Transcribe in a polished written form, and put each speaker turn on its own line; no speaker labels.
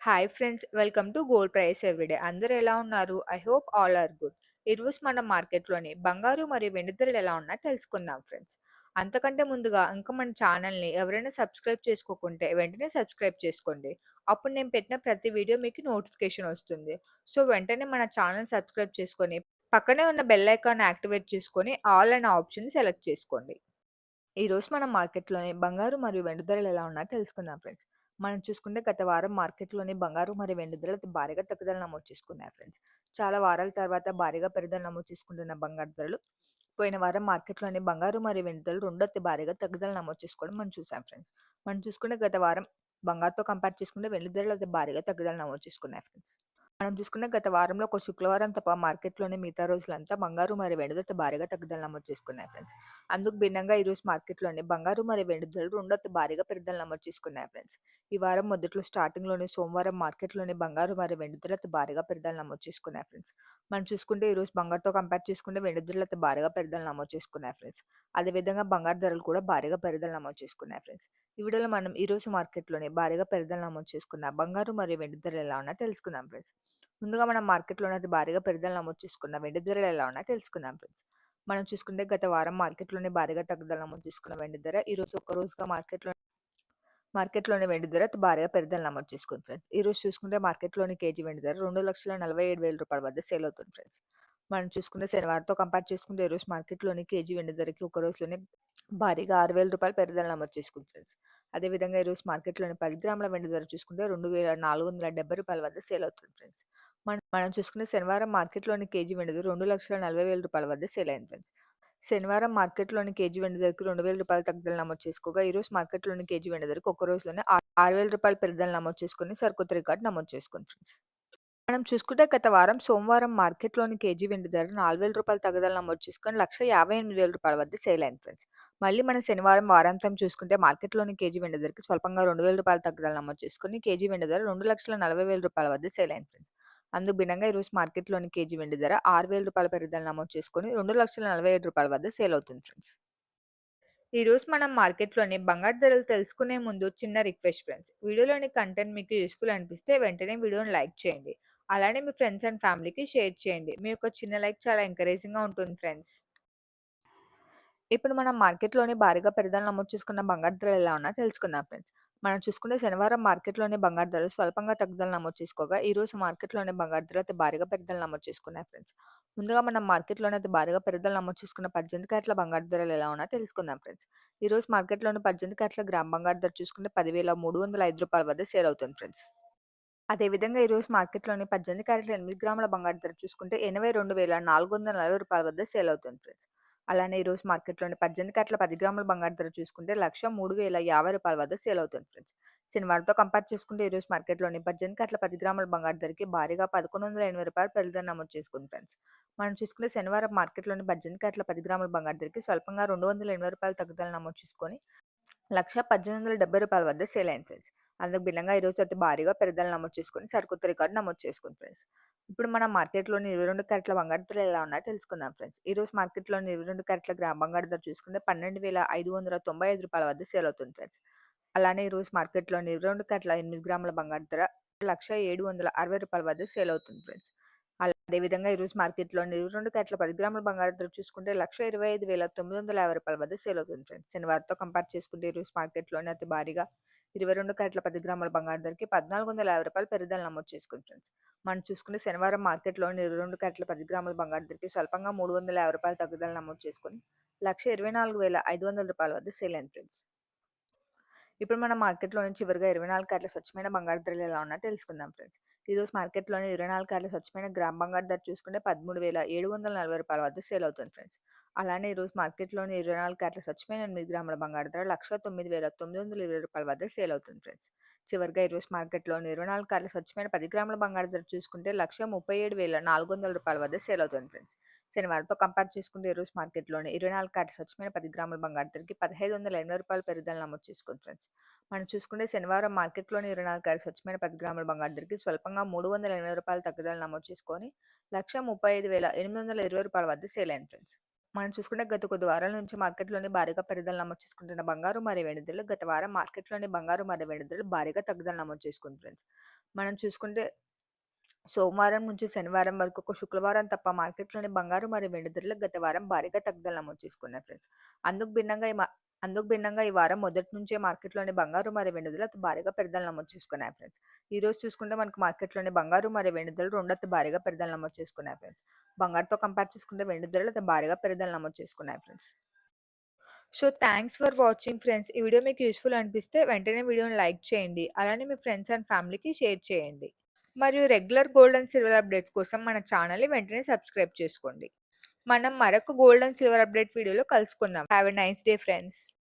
Hi friends, welcome to gold price everyday. అందరూ ఎలా ఉన్నారు? I hope all are good. ఈరోజు మనం మార్కెట్లోని బంగారు మరియు వెండి ధరలు ఎలా ఉన్నాయో తెలుసుకుందాం ఫ్రెండ్స్. అంతకంటే ముందుగా ఇంకా మన ఛానల్ని ఎవరైనా సబ్స్క్రైబ్ చేసుకోకుంటే వెంటనే సబ్స్క్రైబ్ చేసుకోండి. అప్పుడు నేను పెట్టిన ప్రతి వీడియో మీకు నోటిఫికేషన్ వస్తుంది. సో వెంటనే మన ఛానల్ సబ్స్క్రైబ్ చేసుకొని పక్కనే ఉన్న బెల్ ఐకాన్ యాక్టివేట్ చేసుకొని ఆల్ అనే ఆప్షన్ సెలెక్ట్ చేసుకోండి. ఈరోజు మనం మార్కెట్‌లోని బంగారు మరియు వెండి ధరలు ఎలా ఉన్నాయో తెలుసుకుందాం ఫ్రెండ్స్. మనం చూసుకుంటే గత వారం మార్కెట్‌లోని బంగారు మరియు వెండి ధరలు భారీగా తగ్గుదల నమోదు చేసుకున్నాయి ఫ్రెండ్స్. చాలా వారాల తర్వాత భారీగా పెరుగుదల నమోదు చేసుకుంటున్న బంగారు ధరలు పోయిన వారం మార్కెట్‌లోని బంగారు మరియు వెండి ధరలు రెండో అతి భారీగా తగ్గుదల నమోదు చేసుకోవడం మనం చూసాం ఫ్రెండ్స్. మనం చూసుకుంటే గత వారం బంగారుతో కంపేర్ చేసుకుంటే వెండి ధరలు అతి భారీగా తగ్గుదల నమోదు చేసుకున్నాయి ఫ్రెండ్స్. మనం చూసుకున్న గత వారంలో ఒక శుక్రవారం తప్ప మార్కెట్‌లోని మిగతా రోజులంతా బంగారు మరియు వెండి ధరలు భారీగా తగ్గుదల నమోదు చేసుకున్నాయి ఫ్రెండ్స్. అందుకు భిన్నంగా ఈరోజు మార్కెట్‌లోని బంగారు మరియు వెండి ధరలు రెండో అతి భారీగా పెరుగుదల నమోదు చేసుకున్నాయి ఫ్రెండ్స్. ఈ వారం మొదట్లో స్టార్టింగ్‌లోని సోమవారం మార్కెట్‌లోని బంగారు మరియు వెండి ధరలు అతి భారీగా పెరుగుదల నమోదు చేసుకున్నాయి ఫ్రెండ్స్. మనం చూసుకుంటే ఈరోజు బంగారుతో కంపేర్ చేసుకుంటే వెండి ధరలు అతి భారీగా పెరుగుదల నమోదు చేసుకున్నాయి ఫ్రెండ్స్. అదేవిధంగా బంగారు ధరలు కూడా భారీగా పెరుగుదల నమోదు చేసుకున్నాయి ఫ్రెండ్స్. ఈ వీడియోలో మనం ఈరోజు మార్కెట్‌లోని భారీగా పెరుగుదల నమోదు చేసుకున్న బంగారు మరియు వెండి ధరలు ఎలా ఉన్నాయో తెలుసుకుందాం ఫ్రెండ్స్. ముందుగా మనం మార్కెట్‌లోని అతి భారీగా పెరుగుదల నమోదు చేసుకున్న వెండి ధరలు ఎలా ఉన్నాయో తెలుసుకుందాం ఫ్రెండ్స్. మనం చూసుకుంటే గత వారం మార్కెట్‌లోనే భారీగా తగ్గుదల నమోదు చేసుకున్న వెండి ధర ఈరోజు ఒక్క రోజుగా మార్కెట్‌లోని వెండి ధర భారీగా పెరుగుదల నమోదు చేసుకుంది ఫ్రెండ్స్. ఈరోజు చూసుకుంటే మార్కెట్‌లోని కేజీ వెండి ధర రూ. 2,47,000 వద్ద సేల్ అవుతుంది ఫ్రెండ్స్. మనం చూసుకుంటే శనివారంతో కంపేర్ చేసుకుంటే ఈరోజు మార్కెట్‌లోని కేజీ వెండి ధరకి ఒక రోజులోనే భారీగా రూ. 6,000 పెరుగుదల నమోదు చేసుకుంది ఫ్రెండ్స్. అదేవిధంగా ఈరోజు మార్కెట్‌లోని 10 గ్రాముల వెండి ధర చూసుకుంటే రూ. 2,470 వద్ద సేల్ అవుతుంది ఫ్రెండ్స్. మనం చూసుకునే శనివారం మార్కెట్‌లోని కేజీ వెండి ధర రూ. 2,40,000 వద్ద సేల్ అయింది ఫ్రెండ్స్. శనివారం మార్కెట్‌లోని కేజీ వెండి ధరకి రూ. 2,000 తగ్గుదల నమోదు చేసుకోగా, ఈరోజు మార్కెట్‌లోని కేజీ వెండి ధరకి ఒక్క రోజులోనే రూ. 6,000 పెరుగుదల నమోదు చేసుకొని సరికొత్త రికార్డ్ నమోదు చేసుకుంది ఫ్రెండ్స్. మనం చూసుకుంటే గత వారం సోమవారం మార్కెట్‌లోని కేజీ వెండి ధర రూ. 4,000 తగ్గుదల నమోదు చేసుకొని రూ. 1,58,000 వద్ద సేల్ అయింది ఫ్రెండ్స్. మళ్ళీ మనం శనివారం వారాంతం చూసుకుంటే మార్కెట్‌లోని కేజీ వెండి ధరకి స్వల్పంగా రూ. 2,000 తగ్గుదల నమోదు చేసుకొని కేజీ వెండి ధర రూ. 2,40,000 వద్ద సేల్ అయింది ఫ్రెండ్స్. అందుకు భిన్నంగా ఈరోజు మార్కెట్‌లోని కేజీ వెండి ధర రూ. 6,000 పెరుగుదల నమోదు చేసుకొని రూ. 2,47,000 వద్ద సేల్ అవుతుంది ఫ్రెండ్స్. ఈరోజు మనం మార్కెట్‌లోని బంగారు ధరలు తెలుసుకునే ముందు చిన్న రిక్వెస్ట్ ఫ్రెండ్స్. వీడియోలోని కంటెంట్ మీకు యూజ్‌ఫుల్ అనిపిస్తే వెంటనే వీడియోని లైక్ చేయండి. అలానే మీ ఫ్రెండ్స్ అండ్ ఫ్యామిలీకి షేర్ చేయండి. మీ యొక్క చిన్న లైక్ చాలా ఎంకరేజింగ్‌గా ఉంటుంది ఫ్రెండ్స్. ఇప్పుడు మనం మార్కెట్‌లోని భారీగా పెరుగుదల నమోదు చేసుకున్న బంగారు ధరలు ఎలా ఉన్నాయో తెలుసుకుందాం ఫ్రెండ్స్. మనం చూసుకుంటే శనివారం మార్కెట్‌లోని బంగారు ధరలు స్వల్పంగా తగ్గుదల నమోదు చేసుకోగా, ఈరోజు మార్కెట్‌లోని బంగారు ధరలు అతి భారీగా పెరుగుదల నమోదు చేసుకున్నాయి ఫ్రెండ్స్. ముందుగా మనం మార్కెట్‌లోని అతి భారీగా పెరుగుదల నమోదు చేసుకున్న 18 క్యారెట్ల బంగారు ధరలు ఎలా ఉన్నాయో తెలుసుకుందాం ఫ్రెండ్స్. ఈరోజు మార్కెట్‌లోని 18 క్యారెట్ల గ్రామ్ బంగారు ధర చూసుకుంటే రూ. 10,305 వద్ద సేల్ అవుతుంది ఫ్రెండ్స్. అదేవిధంగా ఈరోజు మార్కెట్‌లోని 18 క్యారెట్ల 8 గ్రాముల బంగారు ధర చూసుకుంటే రూ. 82,440 వద్ద సేల్ అవుతుంది ఫ్రెండ్స్. అలానే ఈరోజు మార్కెట్‌లోని 18 క్యారెట్ల 10 గ్రాముల బంగారు ధర చూసుకుంటే రూ. 1,03,050 వద్ద సేల్ అవుతుంది ఫ్రెండ్స్. శనివారంతో కంపేర్ చేసుకుంటే ఈరోజు మార్కెట్‌లోని 18 క్యారెట్ల 10 గ్రాముల బంగారు ధరకి భారీగా రూ. 1,180 పెరుగుదల నమోదు చేసుకుంది ఫ్రెండ్స్. మనం చూసుకుంటే శనివారం మార్కెట్‌లోని 18 క్యారెట్ల 10 గ్రాముల బంగారు ధరకి స్వల్పంగా రూ. 280 తగ్గుదల నమోదు చేసుకొని రూ. 1,1870 వద్ద సేల్ అయింది ఫ్రెండ్స్. అందుకు భిన్నంగా ఈరోజు అతి భారీగా పెరుగుదల నమోదు చేసుకొని సరికొత్త రికార్డు నమోదు చేసుకుంది ఫ్రెండ్స్. ఇప్పుడు మనం మార్కెట్‌లోని 22 క్యారెట్ల బంగారు ధరలు ఎలా ఉన్నాయో తెలుసుకుందాం ఫ్రెండ్స్. ఈరోజు మార్కెట్‌లోని 22 క్యారెట్ల గ్రామ్ బంగారు ధర చూసుకుంటే రూ. 12,595 వద్ద సేల్ అవుతుంది ఫ్రెండ్స్. అలానే ఈరోజు మార్కెట్‌లోని 22 క్యారెట్ల 8 గ్రాముల బంగారు ధర రూ. 1,760 వద్ద సేల్ అవుతుంది ఫ్రెండ్స్. అదేవిధంగా ఈరోజు మార్కెట్‌లోని 22 క్యారెట్ల 10 గ్రాముల బంగారు ధర చూసుకుంటే రూ. 1,25,950 వద్ద సేల్ అవుతుంది ఫ్రెండ్స్. శనివారంతో కంపేర్ చేసుకుంటే ఈరోజు మార్కెట్‌లోని అతి భారీగా 22 క్యారెట్ల 10 గ్రాముల బంగారు ధరకి రూ. 1,450 పెరుగుదల నమోదు చేసుకుంది ఫ్రెండ్స్. మనం చూసుకుంటే శనివారం మార్కెట్‌లోని 22 క్యారెట్ల 10 గ్రాముల బంగారు ధరకి స్వల్పంగా రూ. 350 తగ్గుదల నమోదు చేసుకొని రూ. 1,24,500 వద్ద సేల్ అయింది ఫ్రెండ్స్. ఇప్పుడు మనం మార్కెట్‌లోని చివరిగా 24 క్యారెట్ల స్వచ్ఛమైన బంగారు ధరలు ఎలా ఉన్నాయో తెలుసుకుందాం ఫ్రెండ్స్. ఈరోజు మార్కెట్‌లోని 24 క్యారెట్ల స్వచ్ఛమైన గ్రామ్ బంగారు ధర చూసుకుంటే రూ. 13,740 వద్ద సేల్ అవుతుంది ఫ్రెండ్స్. అలానే ఈరోజు మార్కెట్‌లోని 24 క్యారెట్ల స్వచ్ఛమైన 8 గ్రాముల బంగారు ధర రూ. 1,09,920 వద్ద సేల్ అవుతుంది ఫ్రెండ్స్. చివరిగా ఈరోజు మార్కెట్‌లోని 24 క్యారెట్ల స్వచ్ఛమైన 10 గ్రాముల బంగారు ధర చూసుకుంటే రూ. 1,37,400 వద్ద సేల్ అవుతుంది ఫ్రెండ్స్. శనివారంతో కంపేర్ చేసుకుంటే ఈరోజు మార్కెట్‌లోని 24 క్యారెట్ల స్వచ్ఛమైన 10 గ్రాముల బంగారు ధరకి రూ. 1,580 పెరుగుదల నమోదు చేసుకుంది ఫ్రెండ్స్. మనం చూసుకుంటే శనివారం మార్కెట్‌లోని 24 క్యారెట్ల స్వచ్ఛమైన 10 గ్రాముల బంగారు ధరకి స్వల్పంగా రూ. 380 తగ్గుదల నమోదు చేసుకొని రూ. 1,35,820 వద్ద సేల్ అయింది ఫ్రెండ్స్. మనం చూసుకుంటే గత కొద్ది వారాల నుంచి మార్కెట్‌లోని భారీగా పెరుగుదల నమోదు చేసుకుంటున్న బంగారు మరియు వెండి ధరలు గత వారం మార్కెట్‌లోని బంగారు మరియు వెండి ధరలు భారీగా తగ్గుదల నమోదు చేసుకుంది ఫ్రెండ్స్. మనం చూసుకుంటే సోమవారం నుంచి శనివారం వరకు ఒక శుక్రవారం తప్ప మార్కెట్‌లోని బంగారు మరియు వెండి ధరలు గత వారం భారీగా తగ్గుదల నమోదు చేసుకున్నాయి ఫ్రెండ్స్. అందుకు భిన్నంగా ఈ మా అందుకు భిన్నంగా ఈ వారం మొదటి నుంచే మార్కెట్‌లోని బంగారు మరియు వెండి ధరలు అతి భారీగా పెరుగుదల నమోదు చేసుకున్నాయి ఫ్రెండ్స్. ఈరోజు చూసుకుంటే మనకు మార్కెట్‌లోని బంగారు మరియు వెండి ధరలు రెండు అతి భారీగా పెరుగుదల నమోదు చేసుకున్నాయి ఫ్రెండ్స్. బంగారుతో కంపేర్ చేసుకుంటే వెండి ధరలు అతి భారీగా పెరుగుదల నమోదు చేసుకున్నాయి friends. So, thanks for watching friends. ఈ వీడియో మీకు యూజ్‌ఫుల్ అనిపిస్తే వెంటనే వీడియోని లైక్ చేయండి. అలానే మీ ఫ్రెండ్స్ అండ్ ఫ్యామిలీకి షేర్ చేయండి. మరియు regular gold and silver updates కోసం మన ఛానెల్‌ని వెంటనే సబ్స్క్రైబ్ చేసుకోండి. మనం మరొక గోల్డ్ అండ్ సిల్వర్ అప్డేట్ వీడియోలో కలుసుకుందాం. Have a nice day friends.